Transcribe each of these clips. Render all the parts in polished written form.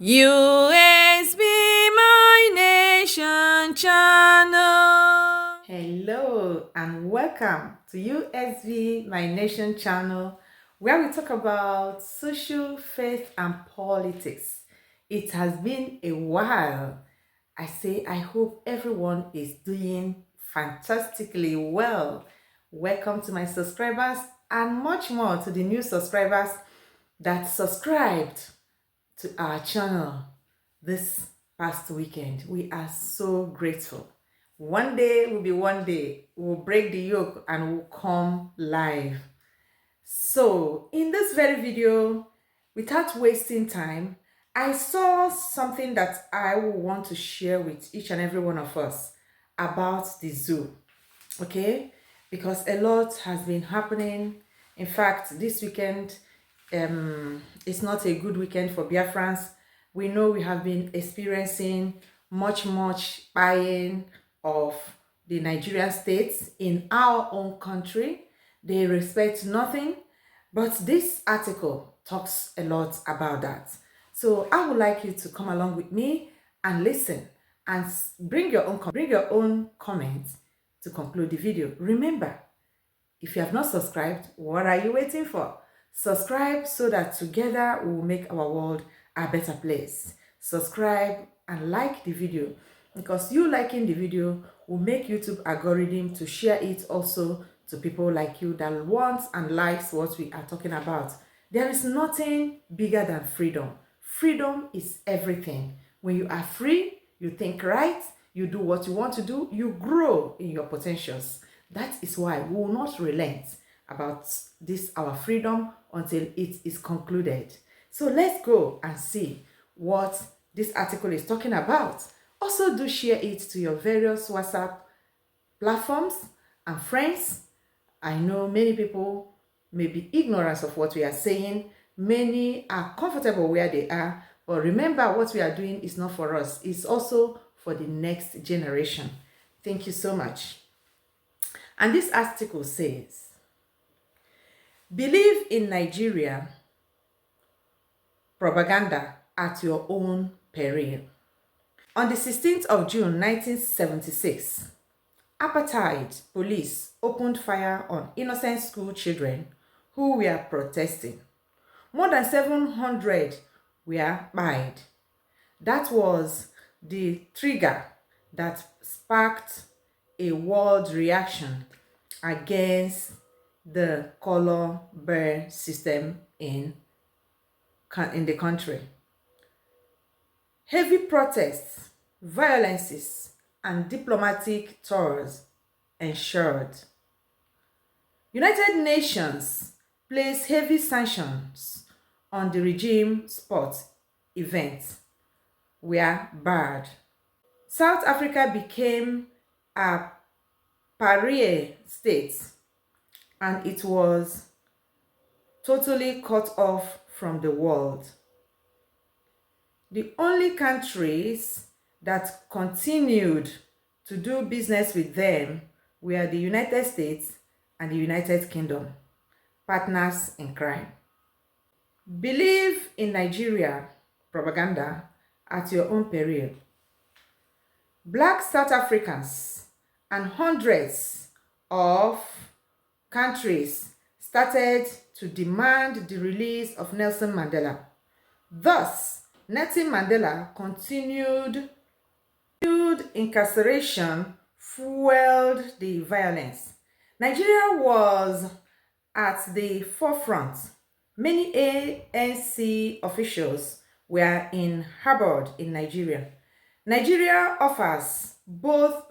U.S.B. My Nation channel. Hello and welcome to U.S.B. My Nation channel, where we talk about social, faith and politics. It has been a while. I hope everyone is doing fantastically well. Welcome to my subscribers and much more to the new subscribers that subscribed to our channel this past weekend. We are so grateful. One day will be one day. We'll break the yoke and we'll come live. So in this very video, without wasting time, I saw something that I will want to share with each and every one of us about the zoo. Okay? Because a lot has been happening. In fact, this weekend, it's not a good weekend for Biafrans. We know we have been experiencing much buying of the Nigerian states in our own country. They respect nothing, but this article talks a lot about that. So I would like you to come along with me and listen and bring your own comments to conclude the video. Remember, if you have not subscribed, what are you waiting for? Subscribe so that together we will make our world a better place. Subscribe and like the video, because you liking the video will make YouTube algorithm to share it also to people like you that wants and likes what we are talking about. There is nothing bigger than freedom. Freedom is everything. When you are free, you think right, you do what you want to do, you grow in your potentials. That is why we will not relent about this, our freedom, until it is concluded. So let's go and see what this article is talking about. Also, do share it to your various WhatsApp platforms and friends. I know many people may be ignorant of what we are saying. Many are comfortable where they are. But remember, what we are doing is not for us. It's also for the next generation. Thank you so much. And this article says, believe in Nigeria, propaganda at your own peril. On the 16th of June 1976, APARTHEID police opened fire on innocent school children who were protesting. More than 700 were killed. That was the trigger that sparked a world reaction against the color bear system in the country. Heavy protests, violences, and diplomatic tours ensured. United Nations placed heavy sanctions on the regime. Sports events were barred. South Africa became a pariah state, and it was totally cut off from the world. The only countries that continued to do business with them were the United States and the United Kingdom, partners in crime. Believe in Nigeria, propaganda at your own peril. Black South Africans and hundreds of countries started to demand the release of Nelson Mandela. Thus, Nelson Mandela continued incarceration fueled the violence. Nigeria was at the forefront. Many ANC officials were harbored in Nigeria. Nigeria offers both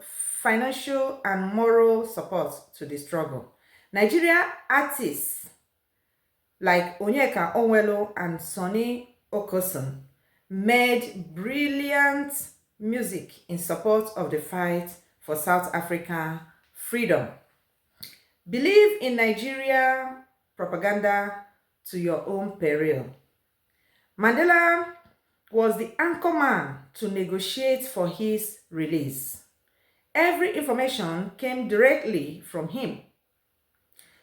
financial and moral support to the struggle. Nigeria artists like Onyeka Onwelu and Sonny Okosun made brilliant music in support of the fight for South African freedom. Believe in Nigeria, propaganda to your own peril. Mandela was the anchorman to negotiate for his release. Every information came directly from him.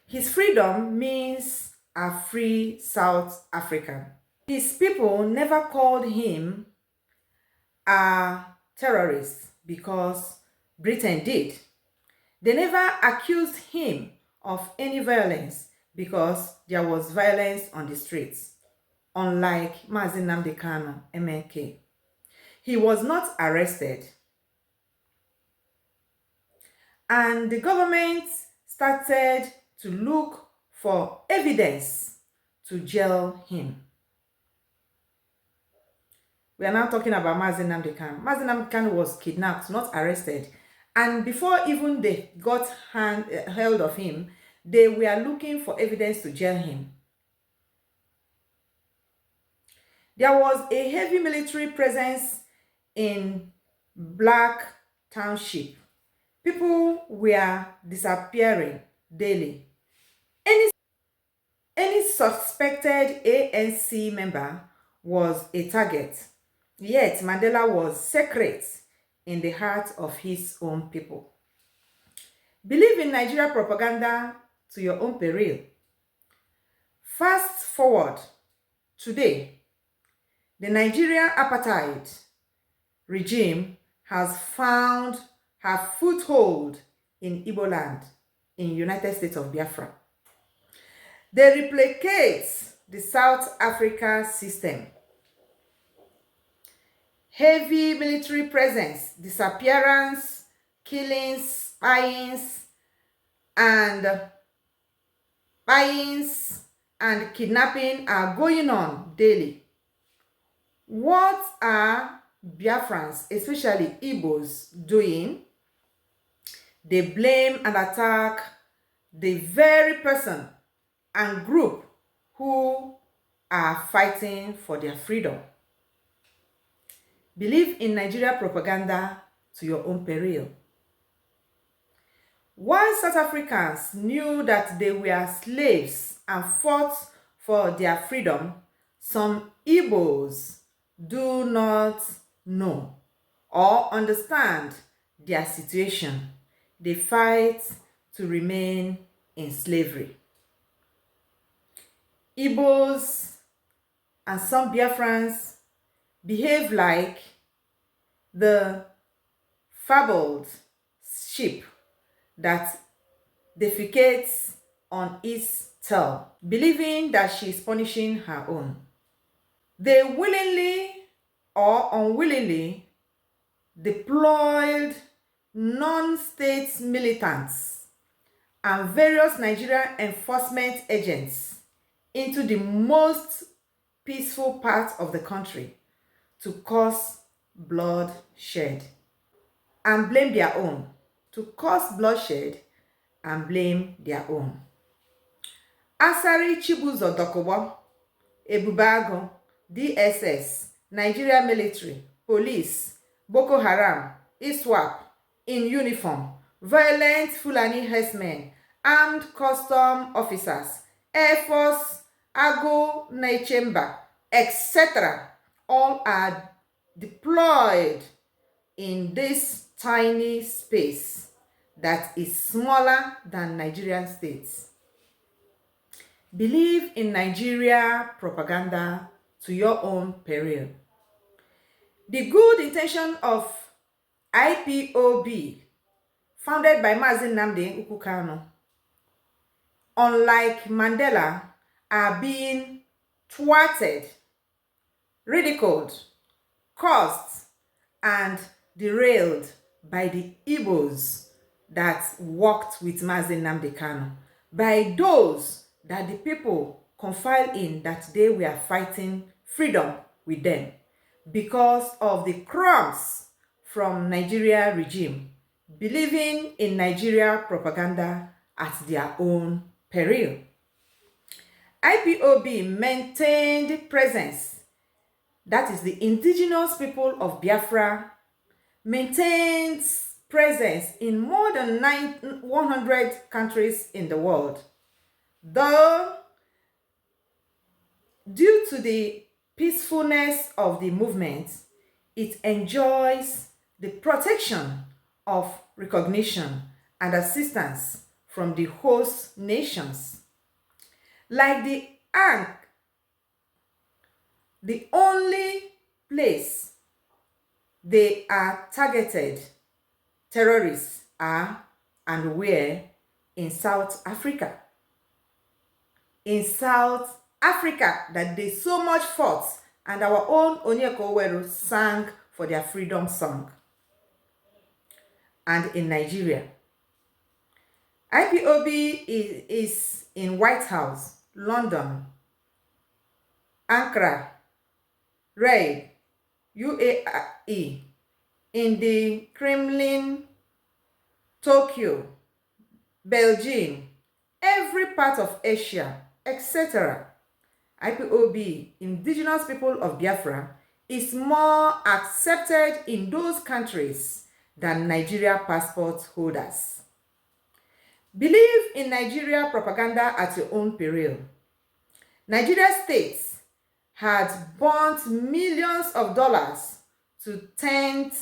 His freedom means a free South Africa. His people never called him a terrorist because Britain did. They never accused him of any violence because there was violence on the streets, unlike Mazi Nnamdi Kanu, MNK. He was not arrested, and the government started to look for evidence to jail him. We are now talking about Mazi Nnamdi Kanu. Mazi Nnamdi Kanu was kidnapped, not arrested. And before even they got held of him, they were looking for evidence to jail him. There was a heavy military presence in Black Township. People were disappearing daily. Any suspected ANC member was a target. Yet Mandela was sacred in the heart of his own people. Believe in Nigeria propaganda to your own peril. Fast forward today, the Nigerian apartheid regime has found her foothold in Igbo land, in United States of Biafra. They replicate the South Africa system. Heavy military presence, disappearance, killings, spyings, and kidnapping are going on daily. What are Biafrans, especially Igbos, doing? They blame and attack the very person and group who are fighting for their freedom. Believe in Nigeria propaganda to your own peril. While South Africans knew that they were slaves and fought for their freedom, some Igbos do not know or understand their situation. They fight to remain in slavery. Igbos and some Biafrans behave like the fabled sheep that defecates on its tail, believing that she is punishing her own. They willingly or unwillingly deployed non-state militants and various Nigerian enforcement agents into the most peaceful part of the country to cause bloodshed and blame their own. To cause bloodshed and blame their own. Asari Chibuzo Dokubo, Ebubago, DSS, Nigeria military, police, Boko Haram, ISWAP, in uniform, violent Fulani herdsmen, armed custom officers, Air Force, Ago Naichemba, etc. all are deployed in this tiny space that is smaller than Nigerian states. Believe in Nigeria propaganda to your own peril. The good intention of IPOB, founded by Mazi Nnamdi Kanu, unlike Mandela, are being thwarted, ridiculed, cursed, and derailed by the Igbos that worked with Mazi Nnamdi Kanu, by those that the people confide in that they were fighting freedom with them because of the crumbs from Nigeria regime, believing in Nigeria propaganda at their own peril. IPOB maintained presence, that is the indigenous people of Biafra, maintains presence in more than 100 countries in the world. Though, due to the peacefulness of the movement, it enjoys the protection of recognition and assistance from the host nations. Like the The only place they are targeted terrorists are and were in South Africa. In South Africa that they so much fought and our own Onyeka Oweru sang for their freedom song. And in Nigeria, IPOB is in White House, London, Ankara, Red, UAE, in the Kremlin, Tokyo, Beijing, every part of Asia, etc. IPOB, Indigenous People of Biafra, is more accepted in those countries than Nigeria passport holders. Believe in Nigeria propaganda at your own peril. Nigeria states had burnt millions of dollars to taint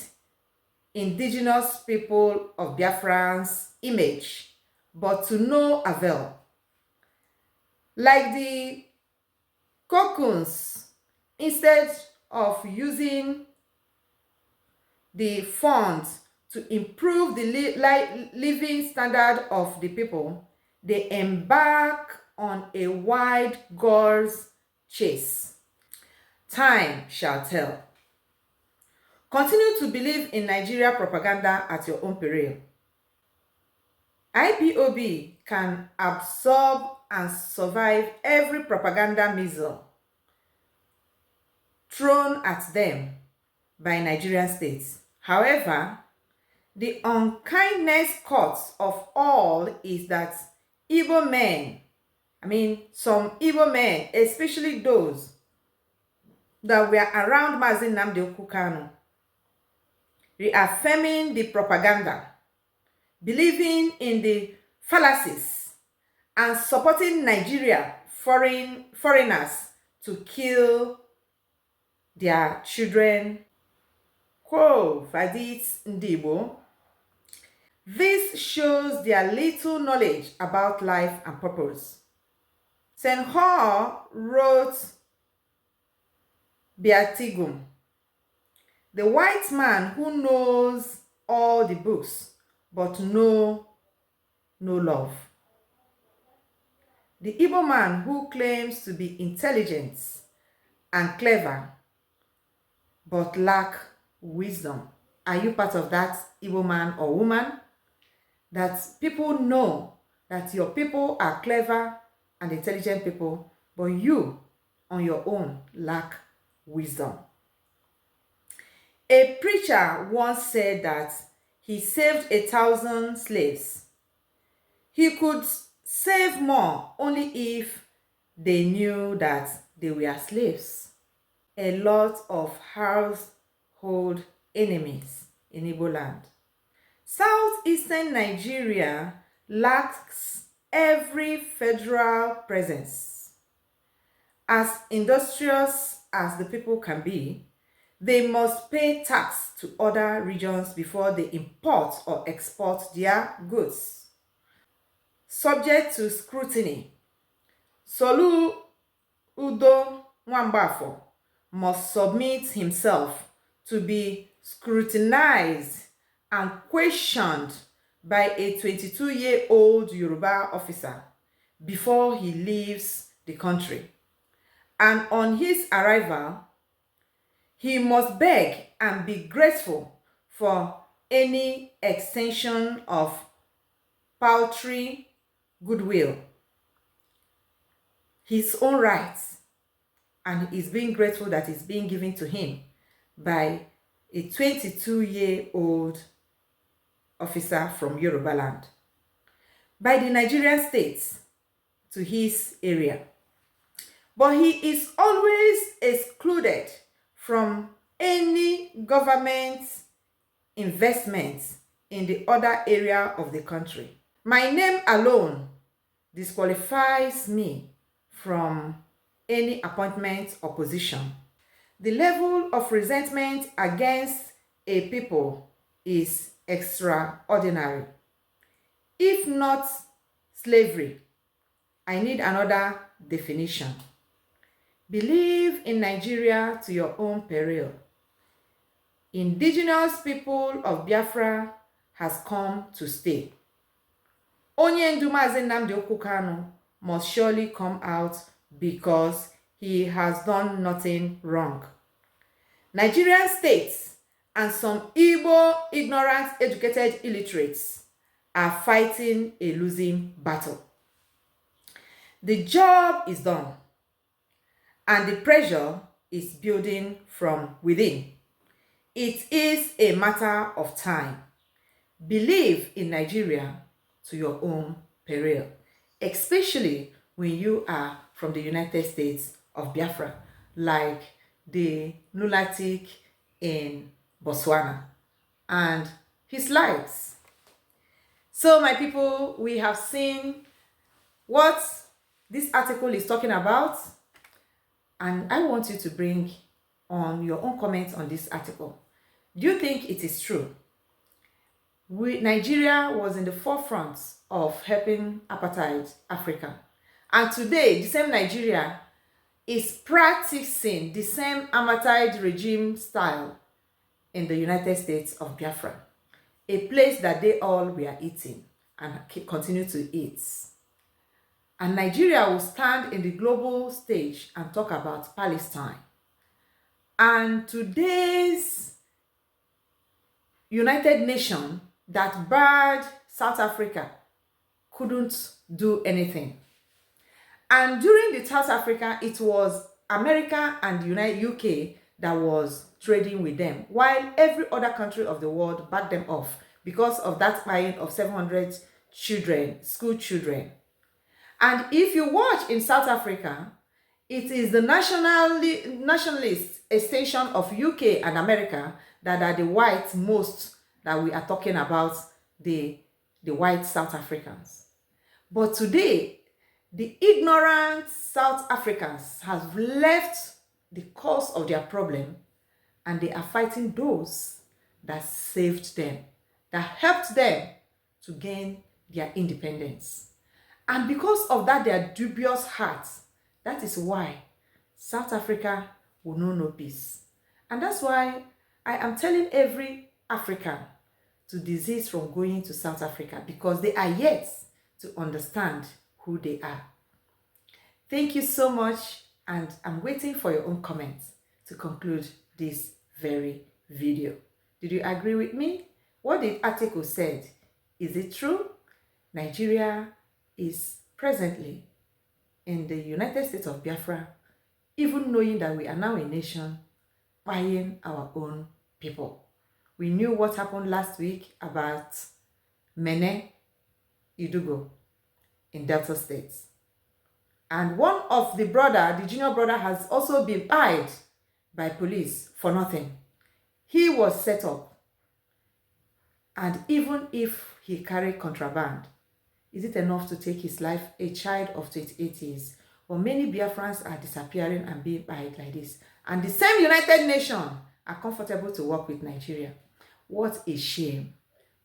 indigenous people of Biafran's image, but to no avail. Like the cocoons, instead of using the funds to improve the living standard of the people, they embark on a wide goals chase. Time shall tell. Continue to believe in Nigeria propaganda at your own peril. IPOB can absorb and survive every propaganda missile thrown at them by Nigerian states. However, the unkindness cause of all is that Igbo men, some Igbo men, especially those that were around Mazi Nnamdi Kanu, reaffirming the propaganda, believing in the fallacies, and supporting Nigeria foreigners to kill their children. Quo vadis Ndibo. This shows their little knowledge about life and purpose. St. Hall wrote Beatigum, the white man who knows all the books but no love. The Igbo man who claims to be intelligent and clever but lack wisdom. Are you part of that Igbo man or woman? That people know that your people are clever and intelligent people, but you on your own lack wisdom. A preacher once said that he saved 1,000 slaves. He could save more only if they knew that they were slaves. A lot of household enemies in Igbo land. Southeastern Nigeria lacks every federal presence. As industrious as the people can be, they must pay tax to other regions before they import or export their goods. Subject to scrutiny, Solu Udo Nwambafo must submit himself to be scrutinized and questioned by a 22-year-old Yoruba officer before he leaves the country. And on his arrival, he must beg and be grateful for any extension of paltry goodwill, his own rights, and he's being grateful that it's being given to him by a 22-year-old officer from Yoruba land, by the Nigerian states to his area. But he is always excluded from any government investments in the other area of the country. My name alone disqualifies me from any appointment or position. The level of resentment against a people is extraordinary. If not slavery, I need another definition. Believe in Nigeria to your own peril. Indigenous people of Biafra has come to stay. Onye ndu Mazi Nnamdi Kanu must surely come out because he has done nothing wrong. Nigerian states and some Igbo ignorant educated illiterates are fighting a losing battle. The job is done and the pressure is building from within. It is a matter of time. Believe in Nigeria to your own peril, especially when you are from the United States of Biafra, like the lunatic in Botswana and his likes. So my people, we have seen what this article is talking about, and I want you to bring on your own comments on this article. Do you think it is true? Nigeria was in the forefront of helping apartheid Africa, and today the same Nigeria is practicing the same apartheid regime style in the United States of Biafra, a place that they all were eating and continue to eat. And Nigeria will stand in the global stage and talk about Palestine. And today's United Nations that barred South Africa couldn't do anything. And during the South Africa, it was America and the UK that was trading with them, while every other country of the world backed them off because of that buying of 700 children, school children. And if you watch in South Africa, it is the nationalist extension of UK and America that are the whites most that we are talking about, the white South Africans. But today, the ignorant South Africans have left the cause of their problem and they are fighting those that saved them, that helped them to gain their independence. And because of that, their dubious hearts, that is why South Africa will know no peace. And that's why I am telling every African to desist from going to South Africa, because they are yet to understand who they are. Thank you so much, and I'm waiting for your own comments to conclude this very video. Did you agree with me? What the article said, is it true? Nigeria is presently in the United States of Biafra, even knowing that we are now a nation buying our own people. We knew what happened last week about Mene Idugo in Delta State. And one of the brother, the junior brother, has also been pied by police for nothing. He was set up. And even if he carried contraband, is it enough to take his life? A child of 28 years. But many Biafrans are disappearing and being pied like this. And the same United Nations are comfortable to work with Nigeria. What a shame.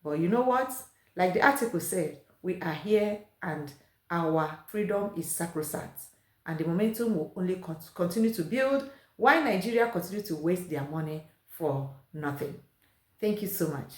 But you know what? Like the article said, we are here and our freedom is sacrosanct. And the momentum will only continue to build while Nigeria continue to waste their money for nothing. Thank you so much.